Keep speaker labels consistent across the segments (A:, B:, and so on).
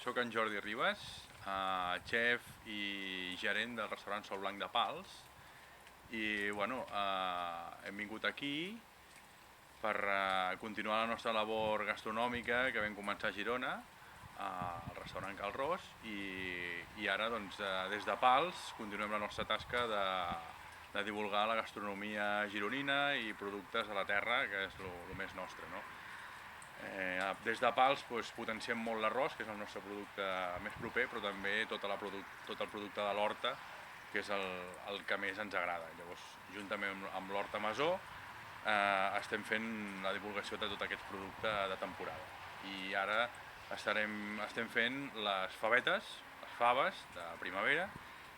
A: Soc en Jordi Ribas, xef i gerent del restaurant Sol Blanc de Pals. I hem vingut aquí per continuar la nostra labor gastronòmica que vam començar a Girona, al restaurant Cal Ros, i ara des de Pals continuem la nostra tasca de divulgar la gastronomia gironina i productes de la terra, que és el més nostre. Des de Pals potenciem molt l'arròs, que és el nostre producte més proper, però també tot el producte de l'horta, que és el que més ens agrada. Llavors, juntament amb l'Horta Masó, estem fent la divulgació de tot aquest producte de temporada. I ara estem fent les faves de primavera,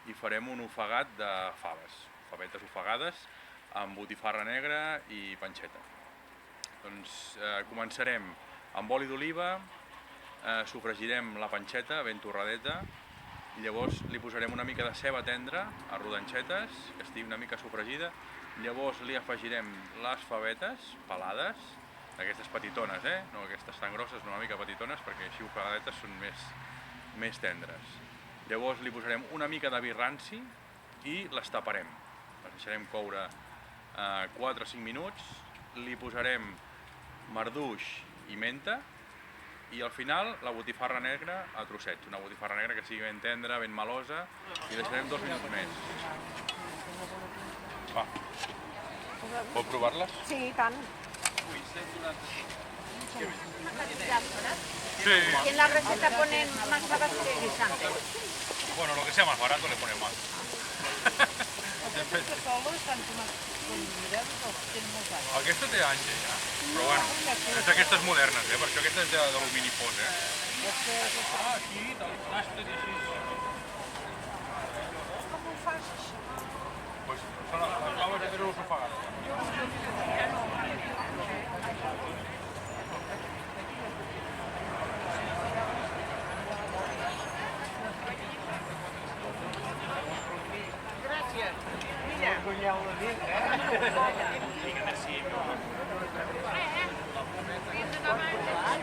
A: i farem un ofegat de favetes ofegades amb botifarra negra i panxeta. Començarem amb oli d'oliva, sofregirem la panxeta ben torradeta, i llavors li posarem una mica de ceba tendra a rodanxetes, que estigui una mica sofregida. Llavors li afegirem les favetes pelades, aquestes petitones, no aquestes tan grosses, una mica petitones, perquè així ofegadetes són més tendres. Llavors li posarem una mica de vi ranci i les taparem. Les deixarem coure 4 o 5 minuts, li posarem marduix i menta, i al final la botifarra negra a trossets, una botifarra negra que sigui ben tendra, ben melosa, i deixarem 2 minuts més. Va, vol provar-les?
B: Sí, i tant.
A: Sí.
B: Y en la receta ponen más habas que guisantes.
A: Bueno, lo que sea más barato le ponemos más. Aquesta té anys ja, però bueno, és d'aquestes modernes, per això aquesta és d'alumini fos, aquí, del plàstic i així.
B: Com ho fas, això?
A: Són les faves de grus ofegades.
B: Gràcies. Mira.